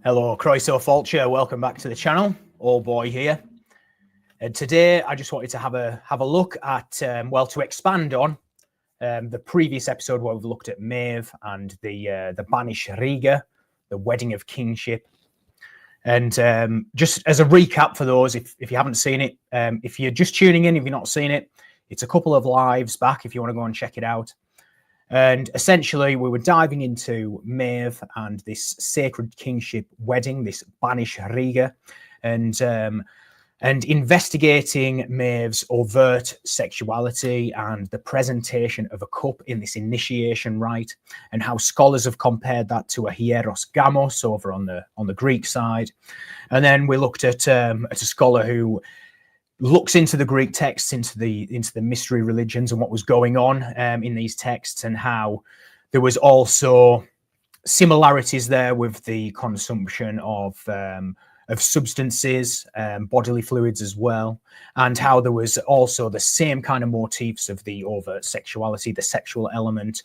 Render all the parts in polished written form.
Hello, Croeso Fulcher. Welcome back to the channel. All boy here. And today I just wanted to have a look at to expand on the previous episode where we've looked at Medb and the Banish Riga, the wedding of kingship. And just as a recap for those, if you haven't seen it, if you're just tuning in, if you're not seen it, it's a couple of lives back if you want to go and check it out. And essentially, we were diving into Medb and this sacred kingship wedding, this Banish Riga, and investigating Medb's overt sexuality and the presentation of a cup in this initiation rite, and how scholars have compared that to a hieros gamos over on the Greek side. And then we looked at a scholar who looks into the Greek texts, into the mystery religions and what was going on in these texts, and how there was also similarities there with the consumption of substances, bodily fluids as well, and how there was also the same kind of motifs of the overt sexuality, the sexual element,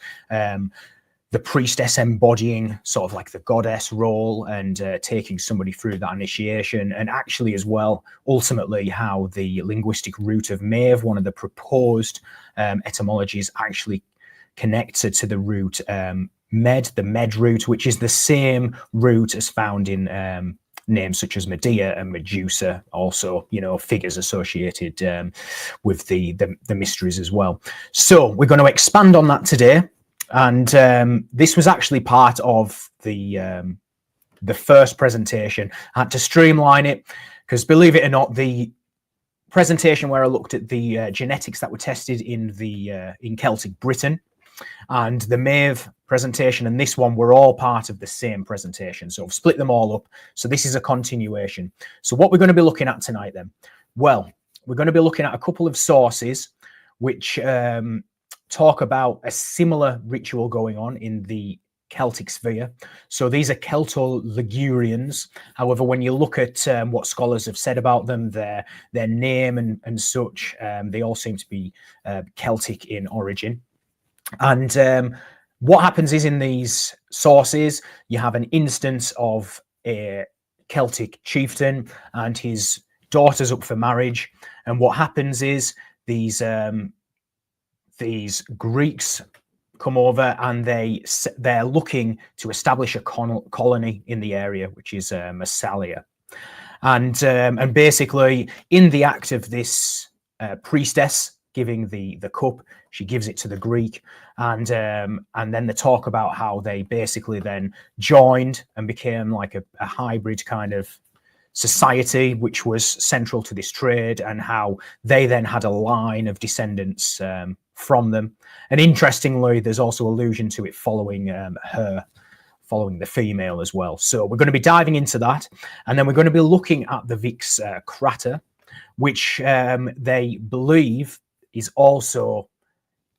the priestess embodying sort of like the goddess role and taking somebody through that initiation, and actually as well, ultimately, how the linguistic root of Medb, one of the proposed etymologies, actually connected to the root med, the med root, which is the same root as found in names such as Medea and Medusa, also, you know, figures associated with the mysteries as well. So we're going to expand on that today. And this was actually part of the first presentation. I had to streamline it because, believe it or not, the presentation where I looked at the genetics that were tested in Celtic Britain and the Medb presentation and this one were all part of the same presentation. So I've split them all up. So this is a continuation. So what we're going to be looking at tonight then? Well, we're going to be looking at a couple of sources which talk about a similar ritual going on in the Celtic sphere. So these are Celto-Ligurians. However, when you look at what scholars have said about them, their name and such, they all seem to be Celtic in origin. And what happens is, in these sources, you have an instance of a Celtic chieftain and his daughters up for marriage. And what happens is these Greeks come over and they're looking to establish a colony in the area, which is Massalia. And basically, in the act of this priestess giving the cup, she gives it to the Greek, and then they talk about how they basically then joined and became like a hybrid kind of society which was central to this trade, and how they then had a line of descendants from them. And interestingly, there's also allusion to it following the female as well. So we're going to be diving into that, and then we're going to be looking at the Vix Krater, which they believe is also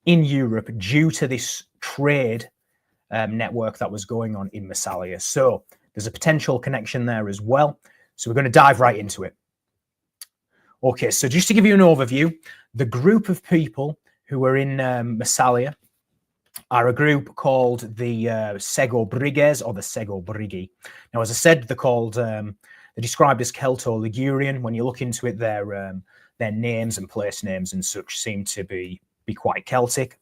in Europe due to this trade network that was going on in Massalia. So there's a potential connection there as well. So we're going to dive right into it. Okay, so just to give you an overview, the group of people who are in Massalia are a group called the Segobriges or the Segobrigi. Now, as I said, they're described as Celto-Ligurian. When you look into it, their names and place names and such seem to be quite Celtic.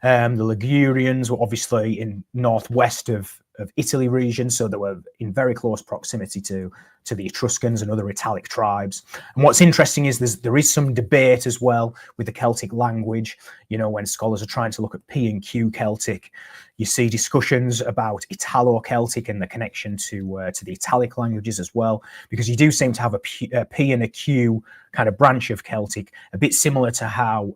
The Ligurians were obviously in northwest of Italy region, so they were in very close proximity to the Etruscans and other Italic tribes. And what's interesting is there is some debate as well with the Celtic language. You know, when scholars are trying to look at P and Q Celtic, you see discussions about Italo-Celtic and the connection to the Italic languages as well, because you do seem to have a P and a Q kind of branch of Celtic, a bit similar to how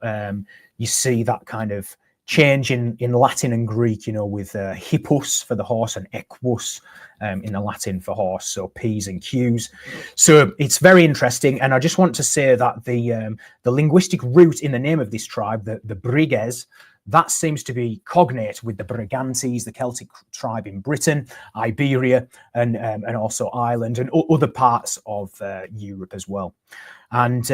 you see that kind of change in Latin and Greek, you know, with hippus for the horse and equus in the Latin for horse, so P's and Q's. So it's very interesting, and I just want to say that the linguistic root in the name of this tribe, the Briges, that seems to be cognate with the Brigantes, the Celtic tribe in Britain, Iberia, and also Ireland and other parts of Europe as well. And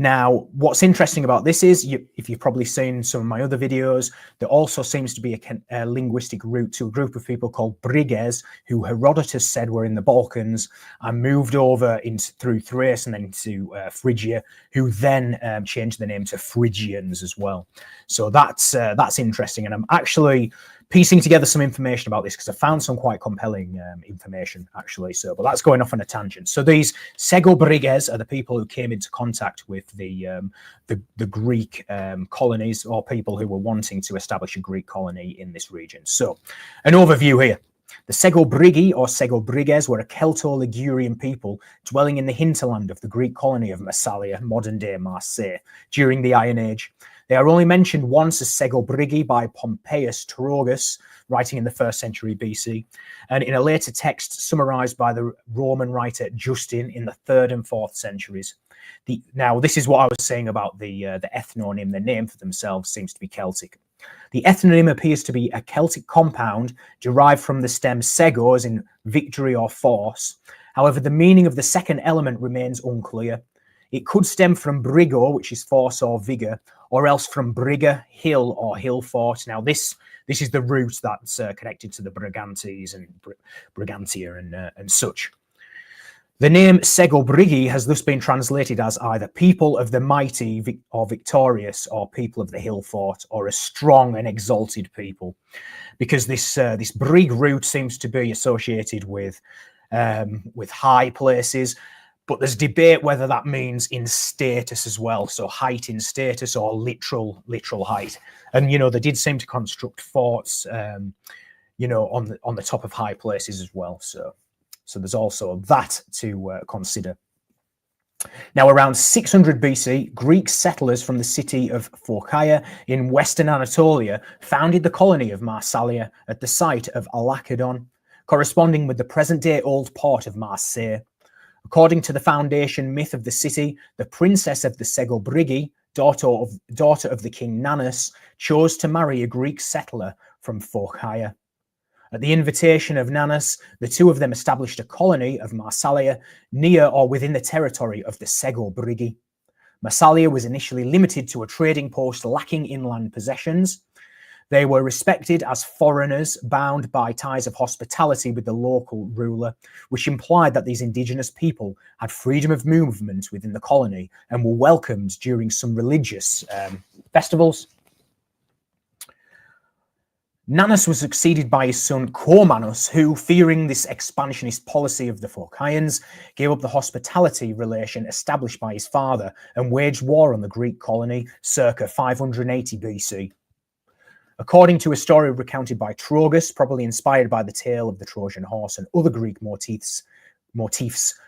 Now, what's interesting about this is, if you've probably seen some of my other videos, there also seems to be a linguistic root to a group of people called Briges, who Herodotus said were in the Balkans and moved over through Thrace and then into Phrygia, who then changed the name to Phrygians as well. So that's interesting, and I'm actually piecing together some information about this because I found some quite compelling information, actually. So, but that's going off on a tangent. So these Segobriges are the people who came into contact with the Greek colonies, or people who were wanting to establish a Greek colony in this region. So, an overview here. The Segobrigi or Segobriges were a Celto-Ligurian people dwelling in the hinterland of the Greek colony of Massalia, modern-day Marseille, during the Iron Age. They are only mentioned once as Segobrigi by Pompeius Trogus, writing in the 1st century BC, and in a later text summarized by the Roman writer Justin in the 3rd and 4th centuries. Now, this is what I was saying about the ethnonym. The name for themselves seems to be Celtic. The ethnonym appears to be a Celtic compound derived from the stem sego, as in victory or force. However, the meaning of the second element remains unclear. It could stem from brigo, which is force or vigor, or else from briga, hill or hill fort. Now, this is the root that's connected to the Brigantes and Brigantia and such. The name Segobrigi has thus been translated as either people of the mighty or victorious, or people of the hill fort, or a strong and exalted people, because this brig root seems to be associated with high places. But there's debate whether that means in status as well, so height in status or literal height. And they did seem to construct forts, on the top of high places as well. So there's also that to consider. Now, around 600 BC, Greek settlers from the city of Phocaea in western Anatolia founded the colony of Massalia at the site of Alakedon, corresponding with the present-day old port of Marseille. According to the foundation myth of the city, the princess of the Segobrigi, daughter of the king Nanus, chose to marry a Greek settler from Phocaea. At the invitation of Nanus, the two of them established a colony of Massalia near or within the territory of the Segobrigi. Massalia was initially limited to a trading post lacking inland possessions. They were respected as foreigners bound by ties of hospitality with the local ruler, which implied that these indigenous people had freedom of movement within the colony and were welcomed during some religious festivals. Nanus was succeeded by his son Cormanus, who, fearing this expansionist policy of the Phocaeans, gave up the hospitality relation established by his father and waged war on the Greek colony circa 580 BC. According to a story recounted by Trogus, probably inspired by the tale of the Trojan horse and other Greek motifs,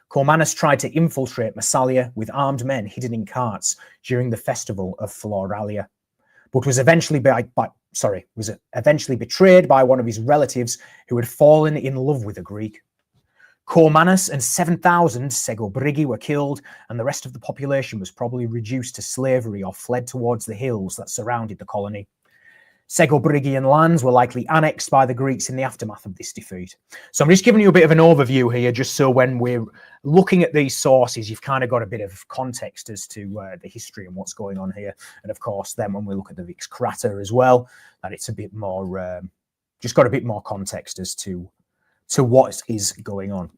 Cormanus tried to infiltrate Massalia with armed men hidden in carts during the festival of Floralia, but was eventually betrayed by one of his relatives who had fallen in love with a Greek. Cormanus and 7,000 Segobrigi were killed, and the rest of the population was probably reduced to slavery or fled towards the hills that surrounded the colony. Segobrigian lands were likely annexed by the Greeks in the aftermath of this defeat. So I'm just giving you a bit of an overview here, just so when we're looking at these sources, you've kind of got a bit of context as to the history and what's going on here. And of course, then when we look at the Vix Krater as well, that it's a bit more, just got a bit more context as to what is going on.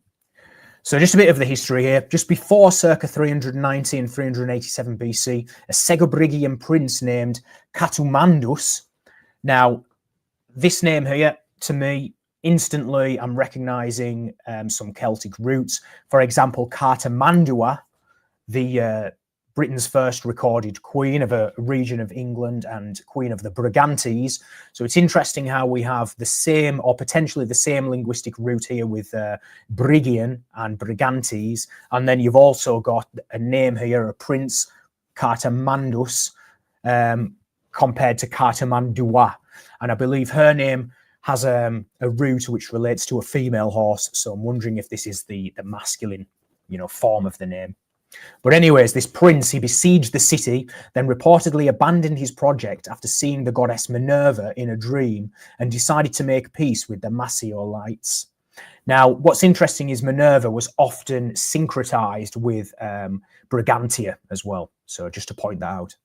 So just a bit of the history here. Just before circa 390 and 387 BC, a Segobrigian prince named Catumandus. Now, this name here, to me, instantly I'm recognizing some Celtic roots. For example, Cartamandua, the Britain's first recorded queen of a region of England and queen of the Brigantes. So it's interesting how we have the same, or potentially the same, linguistic root here with Brigian and Brigantes. And then you've also got a name here, a prince, Cartamandus, compared to Cartamandua. And I believe her name has a root which relates to a female horse. So I'm wondering if this is the masculine, form of the name. But anyways, this prince, he besieged the city, then reportedly abandoned his project after seeing the goddess Minerva in a dream and decided to make peace with the Massiolites. Now, what's interesting is Minerva was often syncretized with Brigantia as well. So just to point that out.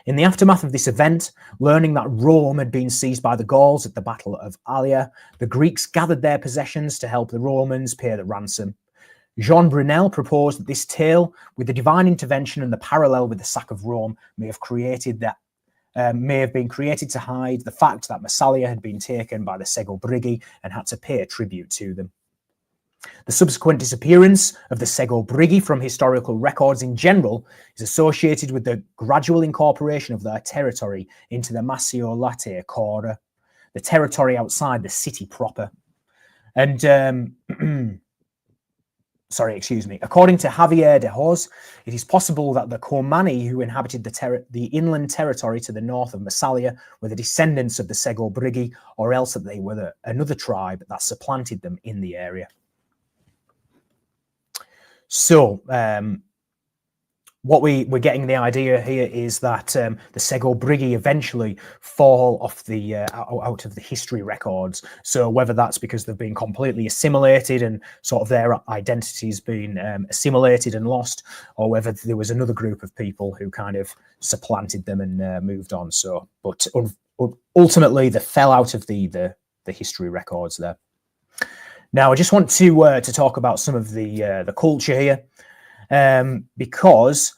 In the aftermath of this event, learning that Rome had been seized by the Gauls at the Battle of Allia, the Greeks gathered their possessions to help the Romans pay the ransom. Jean Brunel proposed that this tale, with the divine intervention and the parallel with the sack of Rome, may have been created to hide the fact that Massalia had been taken by the Sego Brigi and had to pay tribute to them. The subsequent disappearance of the Sego Brigi from historical records in general is associated with the gradual incorporation of their territory into the Massiolate Cora, the territory outside the city proper. And according to Javier de Hoz, it is possible that the Comani who inhabited the inland territory to the north of Massalia were the descendants of the Sego Brigi, or else that they were another tribe that supplanted them in the area. So, what we're getting the idea here is that the Sego Brigi eventually fall off the out of the history records. So whether that's because they've been completely assimilated and sort of their identity's been assimilated and lost, or whether there was another group of people who kind of supplanted them and moved on. So, but ultimately they fell out of the history records there. Now, I just want to talk about some of the culture here. Because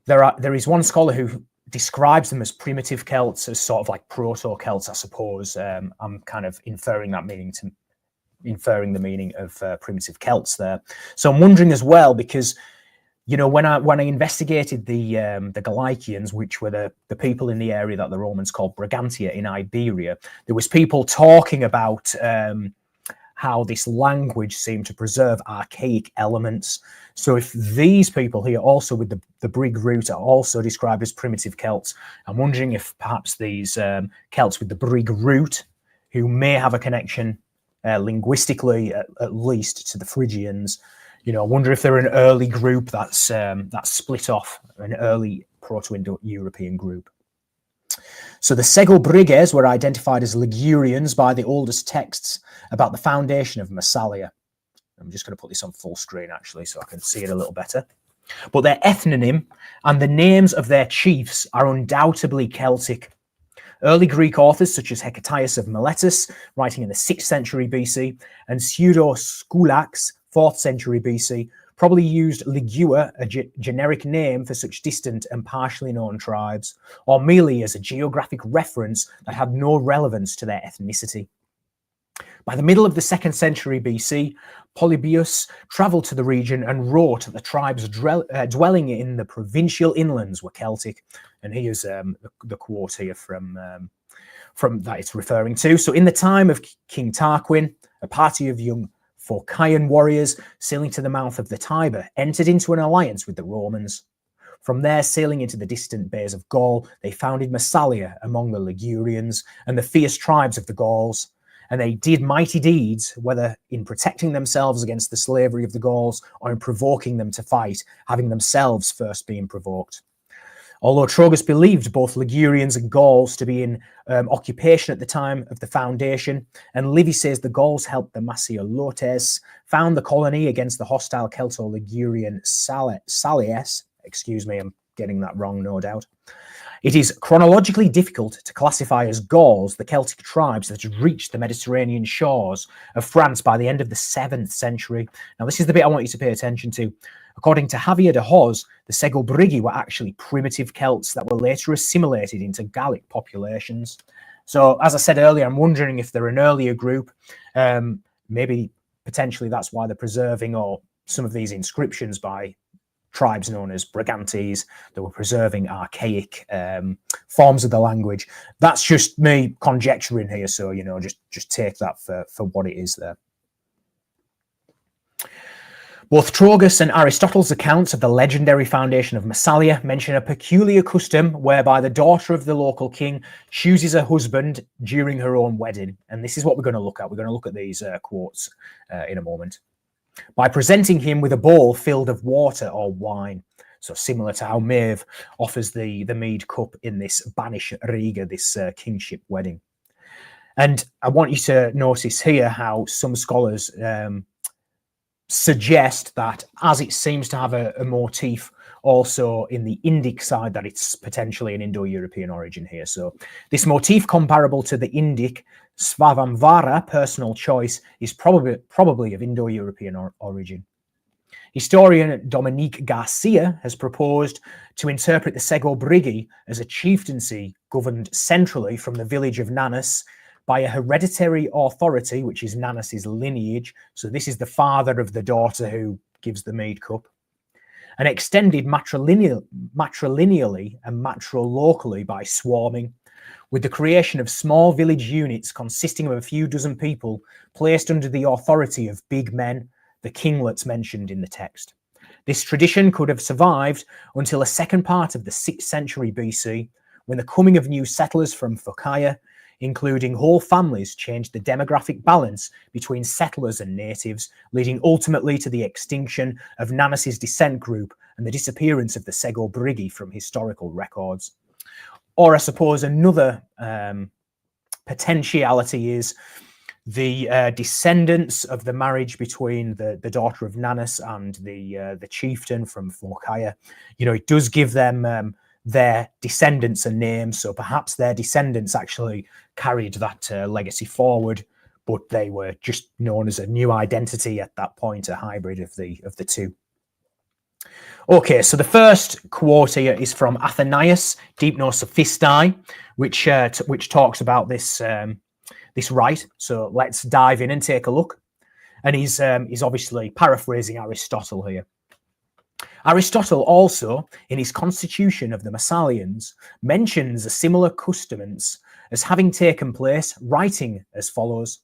there is one scholar who describes them as primitive Celts, as sort of like proto-Celts, I suppose. I'm kind of inferring the meaning of primitive Celts there. So I'm wondering as well, because you know, when I investigated the Galicians, which were the people in the area that the Romans called Brigantia in Iberia, there was people talking about how this language seemed to preserve archaic elements. So if these people here, also with the Brig root, are also described as primitive Celts, I'm wondering if perhaps these Celts with the Brig root, who may have a connection linguistically, at least, to the Phrygians, you know, I wonder if they're an early group that's split off, an early Proto-Indo-European group. So the Sego Briges were identified as Ligurians by the oldest texts about the foundation of Massalia. I'm just going to put this on full screen, actually, so I can see it a little better. But their ethnonym and the names of their chiefs are undoubtedly Celtic. Early Greek authors such as Hecataeus of Miletus, writing in the 6th century BC, and Pseudo-Scoulax, 4th century BC, probably used Ligure, a generic name for such distant and partially known tribes, or merely as a geographic reference that had no relevance to their ethnicity. By the middle of the 2nd century BC, Polybius travelled to the region and wrote that the tribes dwelling in the provincial inlands were Celtic. And here's the quote here from that it's referring to. So in the time of King Tarquin, a party of young Phocian warriors sailing to the mouth of the Tiber entered into an alliance with the Romans. From there, sailing into the distant bays of Gaul, they founded Massalia among the Ligurians and the fierce tribes of the Gauls. And they did mighty deeds, whether in protecting themselves against the slavery of the Gauls or in provoking them to fight, having themselves first been provoked. Although Trogus believed both Ligurians and Gauls to be in occupation at the time of the foundation, and Livy says the Gauls helped the Massiolotes found the colony against the hostile Celto-Ligurian Salies. Excuse me, I'm getting that wrong, no doubt. It is chronologically difficult to classify as Gauls the Celtic tribes that had reached the Mediterranean shores of France by the end of the 7th century. Now, this is the bit I want you to pay attention to. According to Javier de Hoz, the Sego Brigi were actually primitive Celts that were later assimilated into Gallic populations. So, as I said earlier, I'm wondering if they're an earlier group. Maybe potentially that's why they're preserving or some of these inscriptions by tribes known as Brigantes that were preserving archaic forms of the language. That's just me conjecturing here, so you know, just take that for what it is there. Both Trogus and Aristotle's accounts of the legendary foundation of Massalia mention a peculiar custom whereby the daughter of the local king chooses a husband during her own wedding. And this is what we're going to look at. We're going to look at these quotes in a moment. By presenting him with a bowl filled of water or wine. So similar to how Maeve offers the mead cup in this Banish Riga, this kingship wedding. And I want you to notice here how some scholars suggest that, as it seems to have a motif also in the Indic side, that it's potentially an Indo-European origin here. So this motif, comparable to the Indic Svavamvara, personal choice, is probably of Indo-European origin. Historian Dominique Garcia has proposed to interpret the Sego Brigi as a chieftaincy governed centrally from the village of Nanas by a hereditary authority, which is Nanas's lineage. So this is the father of the daughter who gives the mead cup, and extended matrilineally and matrolocally by swarming, with the creation of small village units consisting of a few dozen people placed under the authority of big men, the kinglets mentioned in the text. This tradition could have survived until a second part of the 6th century BC, when the coming of new settlers from Phokaya, including whole families, changed the demographic balance between settlers and natives, leading ultimately to the extinction of Nanas's descent group and the disappearance of the Sego Brigi from historical records. Or I suppose another potentiality is the descendants of the marriage between the daughter of Nanas and the chieftain from Phokaya. You know, it does give them their descendants a name, so perhaps their descendants actually carried that legacy forward, but they were just known as a new identity at that point, a hybrid of the two. Okay, so the first quote here is from Athenaeus, Deipnos Sophistae, which talks about this this rite. So let's dive in and take a look. And he's obviously paraphrasing Aristotle here. Aristotle also, in his Constitution of the Massalians, mentions a similar customance as having taken place, writing as follows: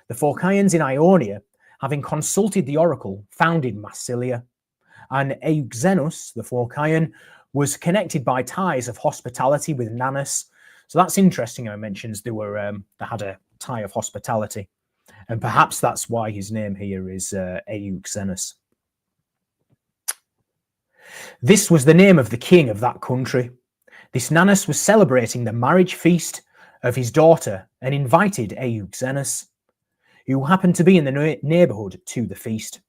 the Phokaians in Ionia, having consulted the oracle, founded Massilia, and Euxenus, the Phokaian, was connected by ties of hospitality with Nanas. So that's interesting. I mentions they had a tie of hospitality, and perhaps that's why his name here is Euxenus. This was the name of the king of that country. This Nanas was celebrating the marriage feast of his daughter and invited Euxenus, who happened to be in the neighbourhood, to the feast.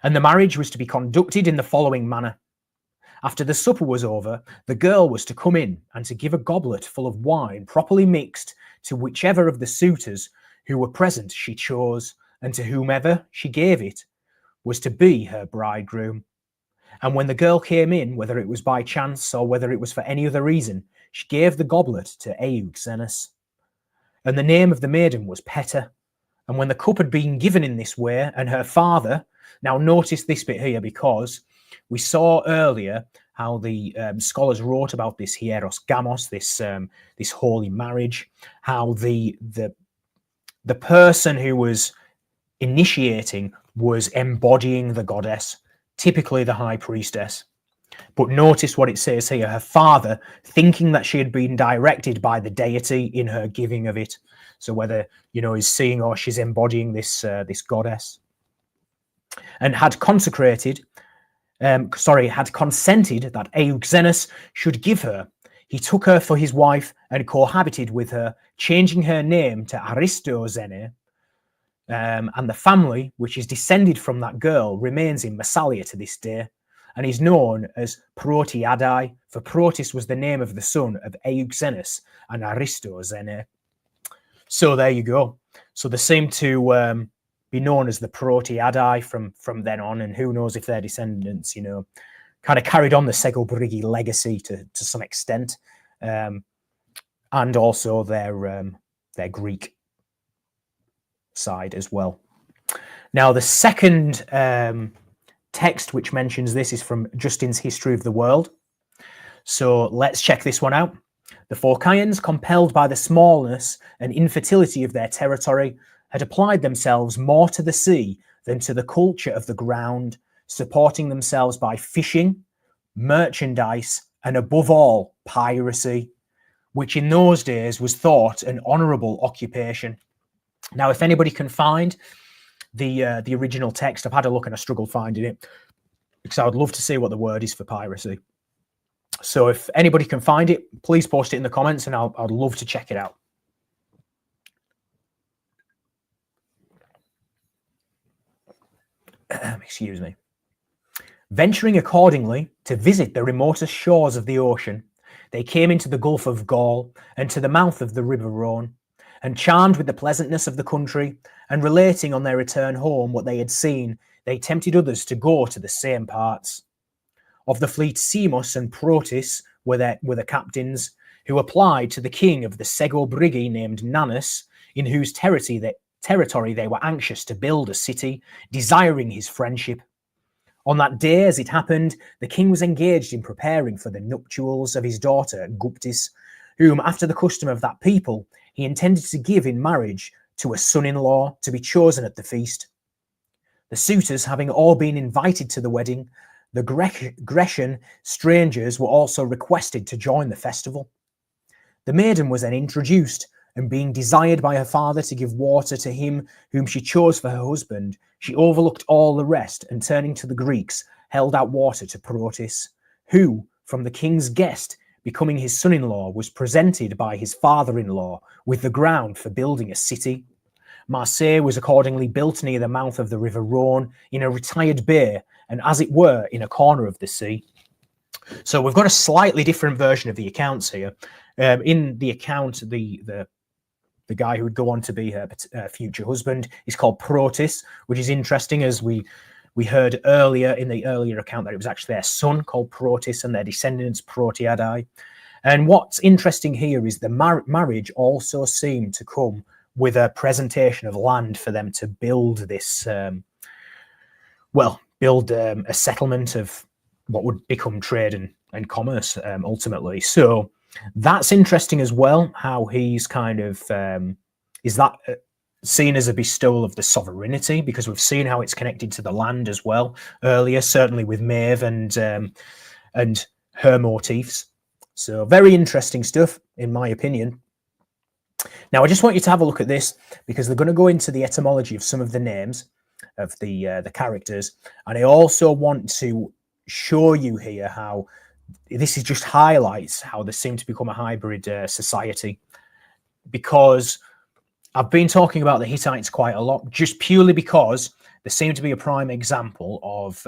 And the marriage was to be conducted in the following manner. After the supper was over, the girl was to come in and to give a goblet full of wine properly mixed to whichever of the suitors who were present she chose, and to whomever she gave it was to be her bridegroom. And when the girl came in, whether it was by chance or whether it was for any other reason, she gave the goblet to Euxenus. And the name of the maiden was Peta. And when the cup had been given in this way, and her father, now notice this bit here, because we saw earlier how the scholars wrote about this hieros gamos, this holy marriage, how the person who was initiating was embodying the goddess, typically the high priestess. But notice what it says here: her father, thinking that she had been directed by the deity in her giving of it. So whether, he's seeing or she's embodying this goddess, and had consented that Euxenus should give her. He took her for his wife and cohabited with her, changing her name to Aristozene. And the family, which is descended from that girl, remains in Massalia to this day, and is known as Protiadae, for Protis was the name of the son of Euxenus and Aristozene. So there you go. So they seem to be known as the Protiadae from then on, and who knows if their descendants, kind of carried on the Sego Brigi legacy to some extent, and also their Greek side as well. Now, the second text which mentions this is from Justin's History of the World. So let's check this one out. The Phokaians, compelled by the smallness and infertility of their territory, had applied themselves more to the sea than to the culture of the ground, supporting themselves by fishing, merchandise, and above all, piracy, which in those days was thought an honourable occupation. Now, if anybody can find the original text, I've had a look and I struggled finding it, because I would love to see what the word is for piracy. So if anybody can find it, please post it in the comments, and I'd love to check it out. excuse me. Venturing accordingly to visit the remotest shores of the ocean, they came into the Gulf of Gaul and to the mouth of the River Rhone, and charmed with the pleasantness of the country, and relating on their return home what they had seen, they tempted others to go to the same parts. Of the fleet, Seamus and Protis were the captains, who applied to the king of the Sego-Brigi named Nanus, in whose territory they were anxious to build a city, desiring his friendship. On that day, as it happened, the king was engaged in preparing for the nuptials of his daughter Guptis, whom, after the custom of that people, he intended to give in marriage to a son-in-law to be chosen at the feast. The suitors having all been invited to the wedding, the Grecian strangers were also requested to join the festival. The maiden was then introduced, and being desired by her father to give water to him whom she chose for her husband, she overlooked all the rest, and turning to the Greeks, held out water to Protis, who, from the king's guest, becoming his son-in-law, was presented by his father-in-law with the ground for building a city. Marseille was accordingly built near the mouth of the River Rhone, in a retired bay, and as it were, in a corner of the sea. So we've got a slightly different version of the accounts here. In the account, the guy who would go on to be her future husband is called Protis, which is interesting, as we heard earlier in the earlier account that it was actually their son called Protis and their descendants Protiadae. And what's interesting here is the marriage also seemed to come with a presentation of land for them to build this, build a settlement of what would become trade and commerce ultimately. So that's interesting as well, how he's kind of, is that seen as a bestowal of the sovereignty, because we've seen how it's connected to the land as well earlier, certainly with Maeve and her motifs. So very interesting stuff, in my opinion. Now, I just want you to have a look at this, because they're going to go into the etymology of some of the names of the characters, and I also want to show you here how this is just highlights how they seem to become a hybrid society, because I've been talking about the Hittites quite a lot, just purely because they seem to be a prime example of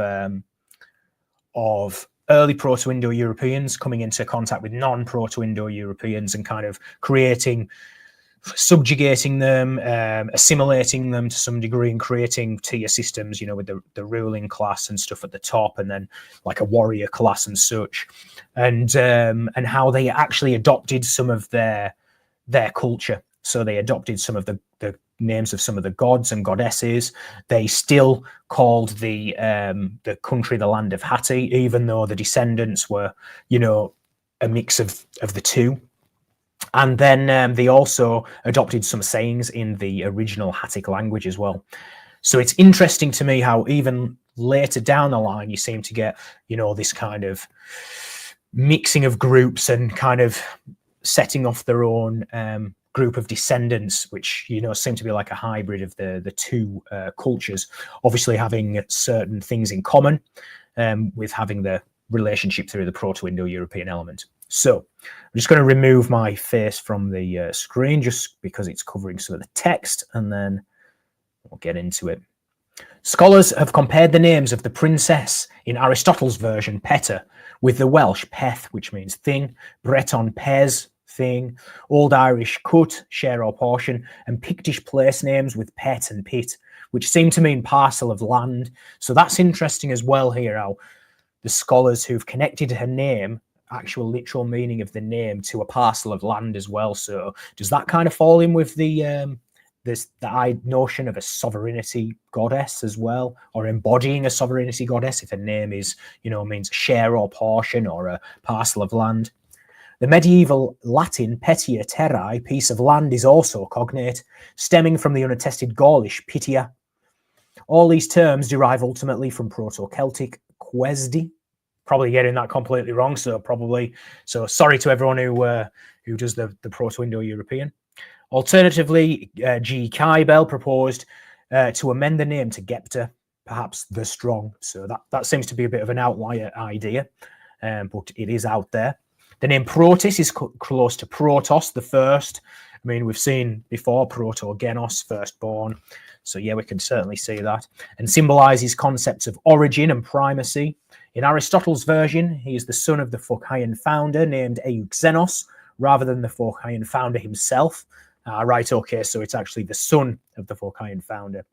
early Proto-Indo-Europeans coming into contact with non-Proto-Indo-Europeans and kind of subjugating them, assimilating them to some degree, and creating tier systems, you know, with the ruling class and stuff at the top, and then like a warrior class and such, and how they actually adopted some of their culture. So they adopted some of the names of some of the gods and goddesses. They still called the country the land of Hatti, even though the descendants were, you know, a mix of the two. And then they also adopted some sayings in the original Hattic language as well. So it's interesting to me how even later down the line, you seem to get, you know, this kind of mixing of groups and kind of setting off their own group of descendants, which, you know, seem to be like a hybrid of the two cultures, obviously having certain things in common with having the relationship through the Proto-Indo-European element. So I'm just going to remove my face from the screen just because it's covering some of the text, and then we'll get into it. Scholars have compared the names of the princess in Aristotle's version, Peta, with the Welsh peth, which means thing, Breton pez, thing, Old Irish cut, share or portion, and Pictish place names with pet and pit, which seem to mean parcel of land. So that's interesting as well here, how the scholars who've connected her name, actual literal meaning of the name, to a parcel of land as well. So does that kind of fall in with the notion of a sovereignty goddess as well, or embodying a sovereignty goddess if a name is, you know, means share or portion or a parcel of land? The medieval Latin petia terrae, piece of land, is also cognate, stemming from the unattested Gaulish pitia. All these terms derive ultimately from Proto-Celtic quesdi. Probably getting that completely wrong, so sorry to everyone who does the Proto-Indo-European. Alternatively, G. Kybel proposed to amend the name to Gepta, perhaps the strong. So that seems to be a bit of an outlier idea, but it is out there. The name Protis is close to Protos, the first. I mean, we've seen before Proto-Genos, firstborn. So yeah, we can certainly see that, and symbolises concepts of origin and primacy. In Aristotle's version, he is the son of the Phocian founder named Euxenos, rather than the Phocian founder himself. Right, okay, so it's actually the son of the Phocian founder.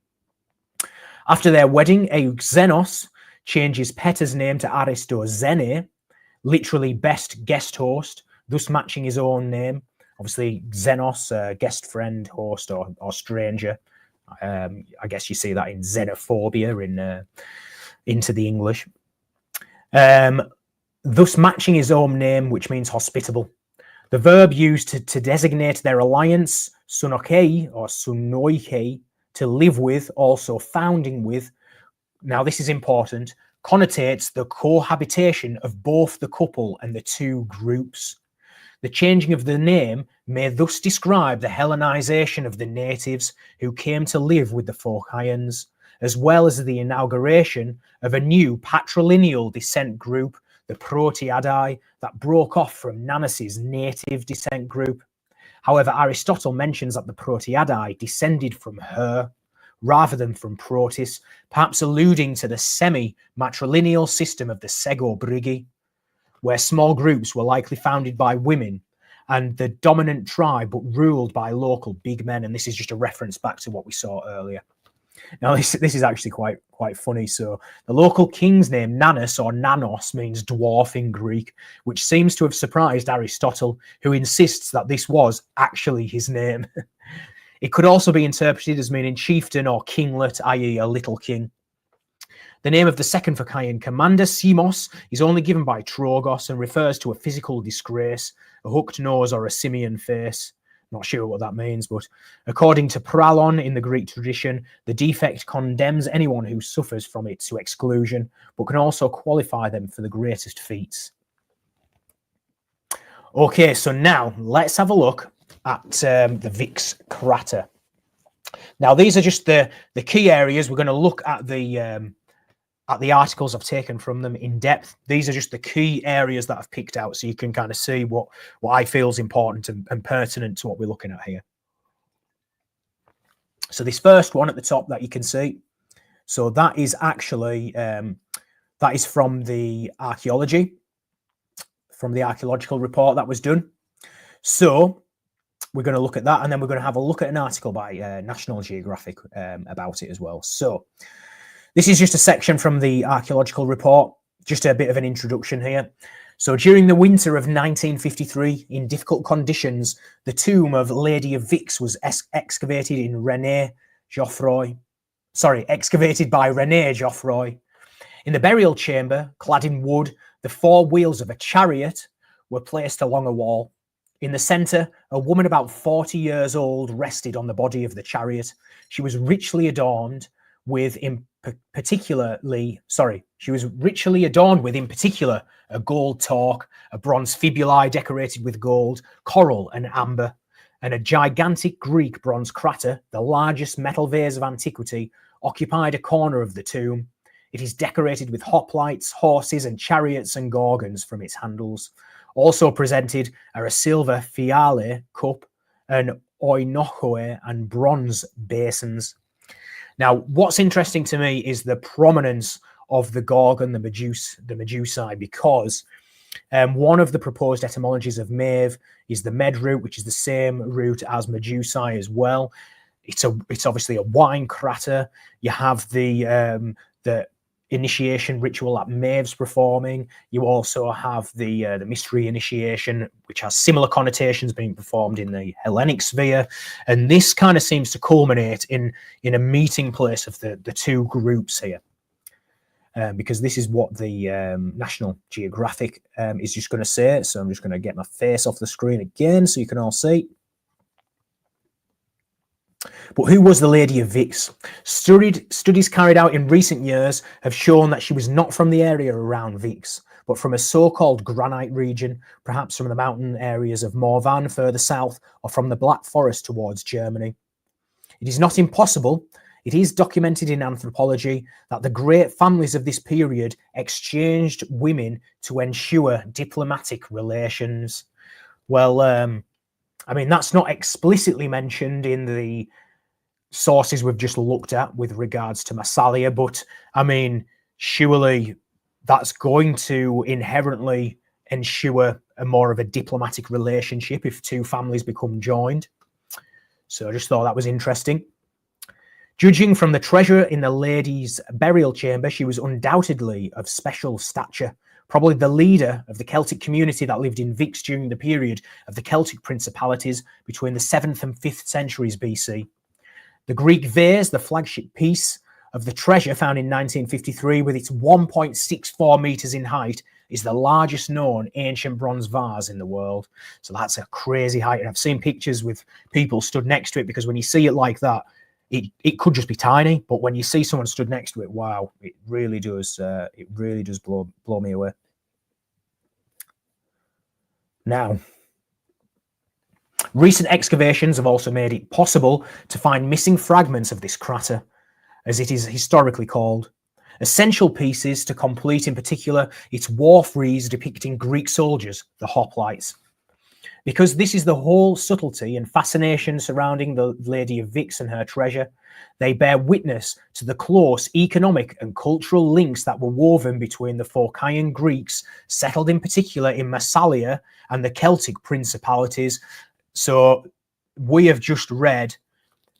After their wedding, Euxenos changes Peter's name to Aristozene, literally best guest host, thus matching his own name. Obviously, Xenos, guest friend, host, or stranger. I guess you see that in xenophobia in into the English. Thus matching his own name, which means hospitable. The verb used to designate their alliance, sunokei or sunoikei, to live with, also founding with. Now, this is important, connotates the cohabitation of both the couple and the two groups. The changing of the name may thus describe the Hellenization of the natives who came to live with the Phocians, as well as the inauguration of a new patrilineal descent group, the Protiadae, that broke off from Nanus's native descent group. However, Aristotle mentions that the Protiadae descended from her rather than from Protis, perhaps alluding to the semi-matrilineal system of the Sego Brigi, where small groups were likely founded by women and the dominant tribe but ruled by local big men. And this is just a reference back to what we saw earlier. Now, this is actually quite funny. So the local king's name, Nanus or Nanos, means dwarf in Greek, which seems to have surprised Aristotle, who insists that this was actually his name. It could also be interpreted as meaning chieftain or kinglet, i.e. a little king. The name of the second Phocian commander, Simos, is only given by Trogos and refers to a physical disgrace, a hooked nose or a simian face. Not sure what that means, but according to Pralon in the Greek tradition, the defect condemns anyone who suffers from it to exclusion, but can also qualify them for the greatest feats. Okay, so now let's have a look at the Vix Krater. Now, these are just the key areas. We're going to look at the articles I've taken from them in depth. These are just the key areas that I've picked out, so you can kind of see what I feel is important and pertinent to what we're looking at here. So this first one at the top that you can see, so that is actually that is from the archaeology, from the archaeological report that was done. So we're going to look at that, and then we're going to have a look at an article by National Geographic about it as well. So this is just a section from the archaeological report, just a bit of an introduction here. So during the winter of 1953, in difficult conditions, the tomb of Lady of Vix was excavated by René Geoffroy. In the burial chamber, clad in wood, the four wheels of a chariot were placed along a wall. In the centre, a woman about 40 years old rested on the body of the chariot. She was richly adorned with, in particular, a gold torque, a bronze fibulae decorated with gold, coral and amber, and a gigantic Greek bronze crater, the largest metal vase of antiquity, occupied a corner of the tomb. It is decorated with hoplites, horses and chariots and gorgons from its handles. Also presented are a silver fiale cup, an oinochoe and bronze basins. Now, what's interesting to me is the prominence of the Gorgon, the Medusae, because one of the proposed etymologies of Medb is the Med root, which is the same root as Medusae as well. It's obviously a wine crater. You have the initiation ritual that Medb's performing. You also have the mystery initiation, which has similar connotations being performed in the Hellenic sphere. And this kind of seems to culminate in a meeting place of the two groups here. Because this is what the National Geographic is just going to say. So I'm just going to get my face off the screen again so you can all see. But who was the Lady of Vix? Studies carried out in recent years have shown that she was not from the area around Vix, but from a so-called granite region, perhaps from the mountain areas of Morvan further south, or from the Black Forest towards Germany. It is not impossible, it is documented in anthropology, that the great families of this period exchanged women to ensure diplomatic relations. Well, I mean, that's not explicitly mentioned in the sources we've just looked at with regards to Massalia, but I mean, surely that's going to inherently ensure a more of a diplomatic relationship if two families become joined. So I just thought that was interesting. Judging from the treasure in the lady's burial chamber, she was undoubtedly of special stature, probably the leader of the Celtic community that lived in Vix during the period of the Celtic principalities between the 7th and 5th centuries BC. The Greek vase, the flagship piece of the treasure found in 1953 with its 1.64 meters in height, is the largest known ancient bronze vase in the world. So that's a crazy height. And I've seen pictures with people stood next to it, because when you see it like that, it could just be tiny, but when you see someone stood next to it, wow, it really does blow me away. Now, recent excavations have also made it possible to find missing fragments of this crater, as it is historically called. Essential pieces to complete, in particular, its war frieze depicting Greek soldiers, the hoplites. Because this is the whole subtlety and fascination surrounding the Lady of Vix and her treasure, they bear witness to the close economic and cultural links that were woven between the Phocian Greeks, settled in particular in Massalia, and the Celtic principalities. So we have just read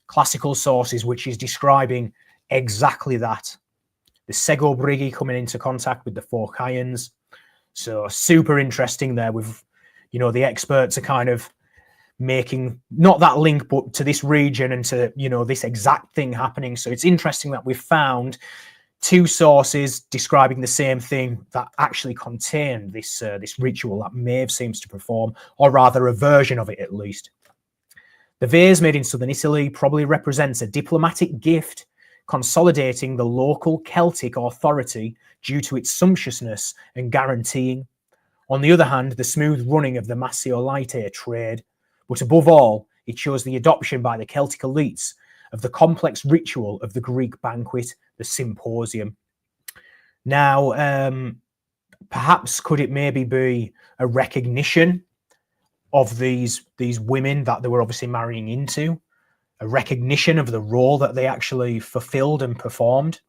classical sources which is describing exactly that. The Sego Brigi coming into contact with the Phocians. So super interesting there. With, you know, the experts are kind of making not that link, but to this region and to, you know, this exact thing happening. So it's interesting that we've found two sources describing the same thing that actually contain this this ritual that Maeve seems to perform, or rather a version of it at least. The vase made in southern Italy probably represents a diplomatic gift, consolidating the local Celtic authority due to its sumptuousness and guaranteeing, on the other hand, the smooth running of the Massiolite trade. But above all, it shows the adoption by the Celtic elites of the complex ritual of the Greek banquet, the symposium. Now, perhaps could it maybe be a recognition of these women that they were obviously marrying into, a recognition of the role that they actually fulfilled and performed?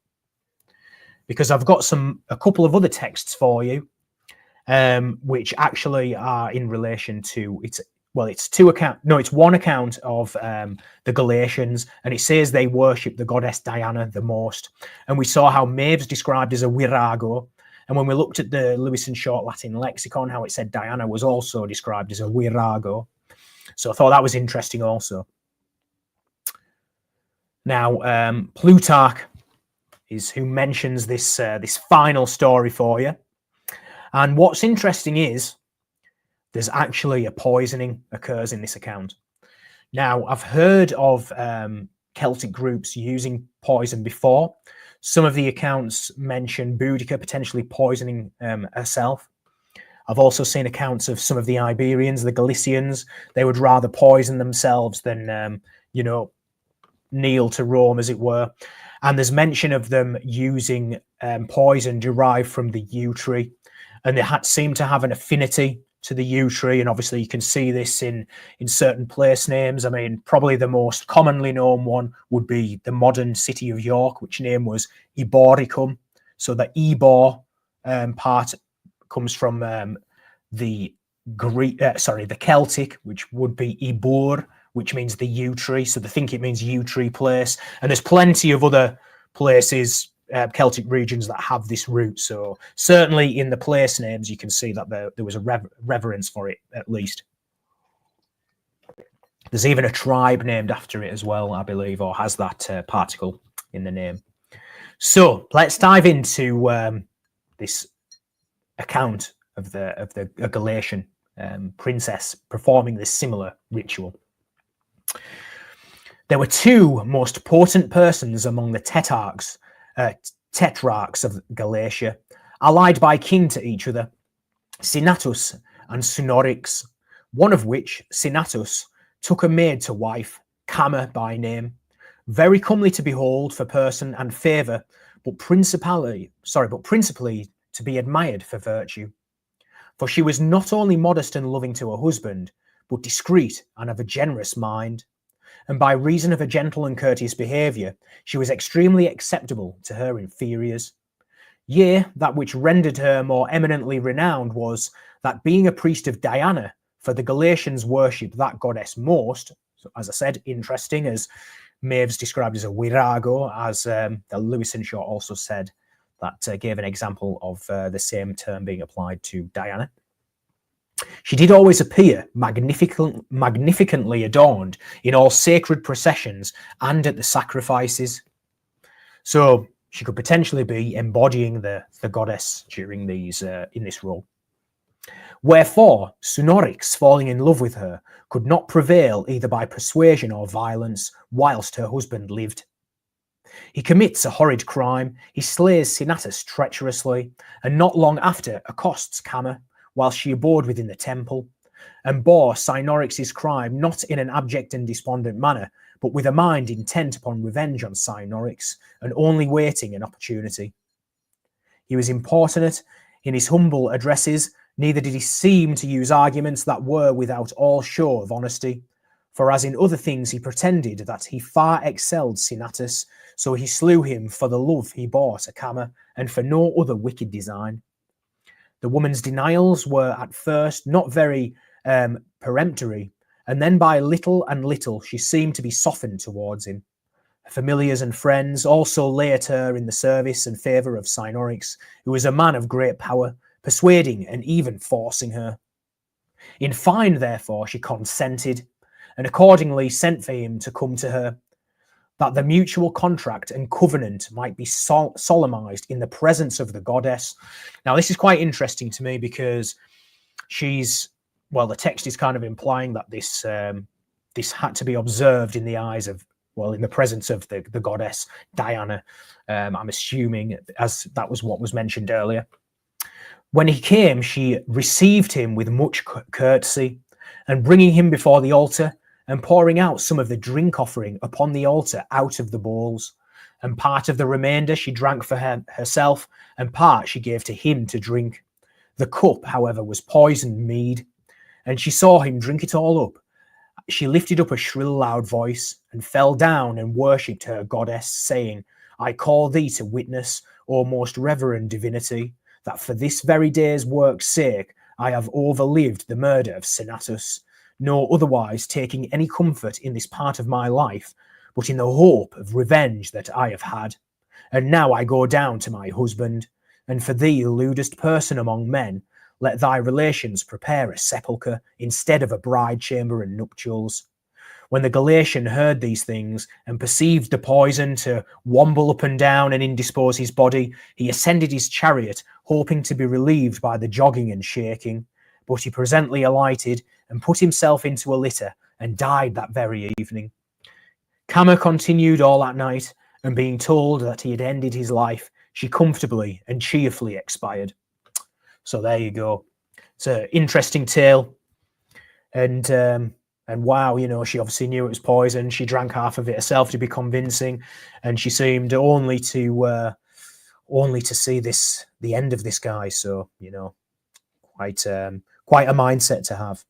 Because I've got a couple of other texts for you, which actually are in relation to it's one account of the Galatians, and it says they worship the goddess Diana the most. And we saw how Maeve's described as a virago, and when we looked at the Lewis and Short Latin lexicon, how it said Diana was also described as a virago. So I thought that was interesting also. Now, Plutarch is who mentions this this final story for you. And what's interesting is there's actually a poisoning occurs in this account. Now, I've heard of Celtic groups using poison before. Some of the accounts mention Boudica potentially poisoning herself. I've also seen accounts of some of the Iberians, the Galicians. They would rather poison themselves than, you know, kneel to Rome, as it were. And there's mention of them using poison derived from the yew tree. And they seem to have an affinity to the yew tree, and obviously you can see this in certain place names. I mean, probably the most commonly known one would be the modern city of York, which name was Eboricum. So the Ebor part comes from the Celtic, which would be Ebor, which means the yew tree. So they think it means yew tree place, and there's plenty of other places, Celtic regions, that have this root. So certainly in the place names, you can see that there was a reverence for it, at least. There's even a tribe named after it as well, I believe, or has that particle in the name. So let's dive into this account of the Galatian princess performing this similar ritual. There were two most potent persons among the tetrarchs of Galatia, allied by kin to each other, Sinatus and Sunorix, one of which, Sinatus, took a maid to wife, Cama by name, very comely to behold for person and favour, but principally to be admired for virtue. For she was not only modest and loving to her husband, but discreet and of a generous mind. and by reason of her gentle and courteous behaviour, she was extremely acceptable to her inferiors. Yea, that which rendered her more eminently renowned was that being a priest of Diana, for the Galatians worship that goddess most. So, as I said, interesting, as Maeve's described as a virago, as the Lewis and Shaw also said, that gave an example of the same term being applied to Diana. She did always appear magnificently adorned in all sacred processions and at the sacrifices. So she could potentially be embodying the goddess during these in this role. Wherefore, Sunorix, falling in love with her, could not prevail either by persuasion or violence whilst her husband lived. He commits a horrid crime, he slays Sinatus treacherously, and not long after accosts Camma, whilst she abode within the temple, and bore Sinorix's crime not in an abject and despondent manner, but with a mind intent upon revenge on Sinorix, and only waiting an opportunity. He was importunate in his humble addresses, neither did he seem to use arguments that were without all show of honesty, for as in other things he pretended that he far excelled Sinatus, so he slew him for the love he bore to Camma, and for no other wicked design. The woman's denials were at first not very peremptory, and then by little and little she seemed to be softened towards him. Her familiars and friends also lay at her in the service and favour of Sinorix, who was a man of great power, persuading and even forcing her. In fine, therefore, she consented, and accordingly sent for him to come to her, that the mutual contract and covenant might be solemnized in the presence of the goddess. Now, this is quite interesting to me because the text is kind of implying that this had to be observed in the eyes of, in the presence of the goddess Diana. I'm assuming, as that was what was mentioned earlier. When he came, she received him with much courtesy, and bringing him before the altar, and pouring out some of the drink offering upon the altar out of the bowls, and part of the remainder she drank for herself, and part she gave to him to drink. The cup, however, was poisoned mead, and she saw him drink it all up. She lifted up a shrill loud voice, and fell down and worshipped her goddess, saying, I call thee to witness, O most reverend divinity, that for this very day's work's sake I have overlived the murder of Sinatus, nor otherwise taking any comfort in this part of my life, but in the hope of revenge that I have had. And now I go down to my husband, and for thee, lewdest person among men, let thy relations prepare a sepulchre instead of a bride chamber and nuptials. When the Galatian heard these things, and perceived the poison to wamble up and down and indispose his body, he ascended his chariot, hoping to be relieved by the jogging and shaking. But he presently alighted, and put himself into a litter, and died that very evening. Camma continued all that night, and being told that he had ended his life, she comfortably and cheerfully expired. So there you go. It's an interesting tale, and wow, she obviously knew it was poison. She drank half of it herself to be convincing, and she seemed only to see the end of this guy. So quite a mindset to have.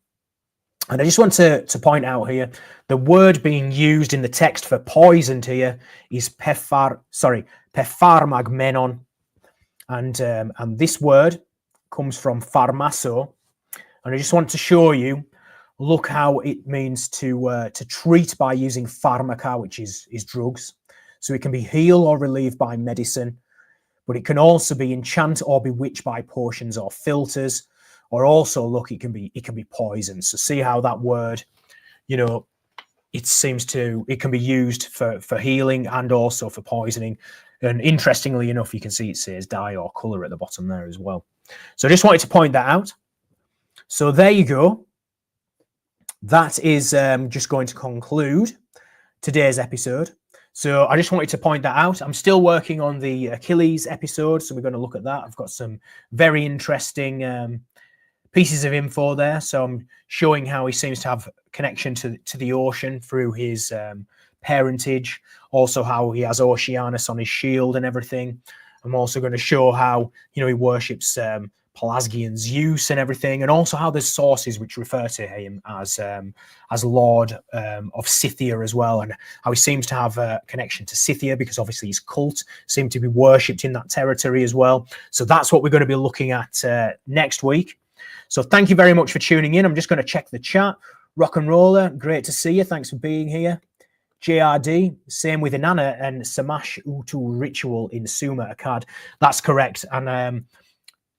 And I just want to point out here, the word being used in the text for poisoned here is pepharmagmenon, and this word comes from pharmaso, and I just want to show you. Look how it means to treat by using pharmaca, which is drugs. So it can be heal or relieve by medicine, but it can also be enchant or bewitch by potions or philters. Or also, look, it can be poison. So see how that word, it can be used for healing and also for poisoning. And interestingly enough, you can see it says dye or colour at the bottom there as well. So I just wanted to point that out. So there you go. That is just going to conclude today's episode. So I just wanted to point that out. I'm still working on the Achilles episode, so we're going to look at that. I've got some very interesting pieces of info there. So I'm showing how he seems to have connection to the ocean through his parentage, also how he has Oceanus on his shield and everything. I'm also going to show how he worships Pelasgian Zeus and everything, and also how there's sources which refer to him as Lord of Scythia as well, and how he seems to have a connection to Scythia because obviously his cult seemed to be worshipped in that territory as well. So that's what we're going to be looking at next week. So thank you very much for tuning in. I'm just going to check the chat. Rock and Roller, great to see you. Thanks for being here. JRD, same with Inanna and Samash Utu Ritual in Suma Akkad. That's correct. And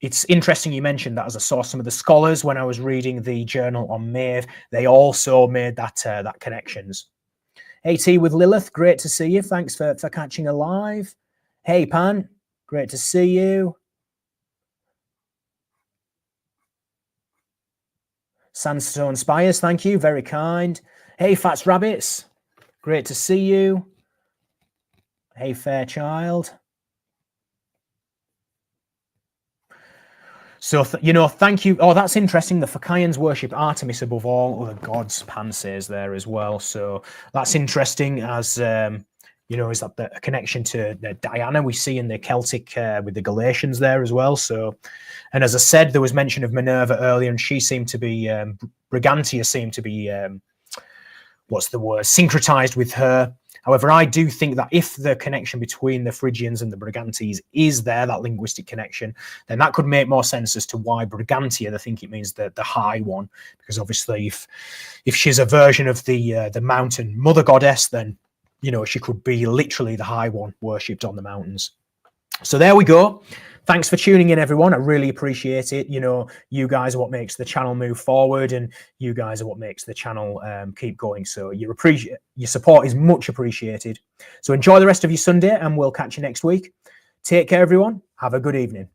it's interesting you mentioned that as I saw some of the scholars when I was reading the journal on Maeve, they also made that that connections. AT with Lilith, great to see you. Thanks for catching a live. Hey Pan, great to see you. Sandstone Spires, thank you, very kind. Hey Fats Rabbits, great to see you. Hey Fairchild. So, thank you. Oh, that's interesting. The Phocaeans worship Artemis above all other gods, Pan says there as well. So that's interesting as, is that the connection to Diana we see in the Celtic with the Galatians there as well. So, and as I said, there was mention of Minerva earlier, and she seemed to be, Brigantia seemed to be, syncretized with her. However, I do think that if the connection between the Phrygians and the Brigantes is there, that linguistic connection, then that could make more sense as to why Brigantia, I think it means the high one, because obviously if she's a version of the mountain mother goddess, then, she could be literally the high one worshipped on the mountains. So there we go. Thanks for tuning in, everyone. I really appreciate it. You guys are what makes the channel move forward, and you guys are what makes the channel keep going. So your support is much appreciated. So enjoy the rest of your Sunday, and we'll catch you next week. Take care, everyone. Have a good evening.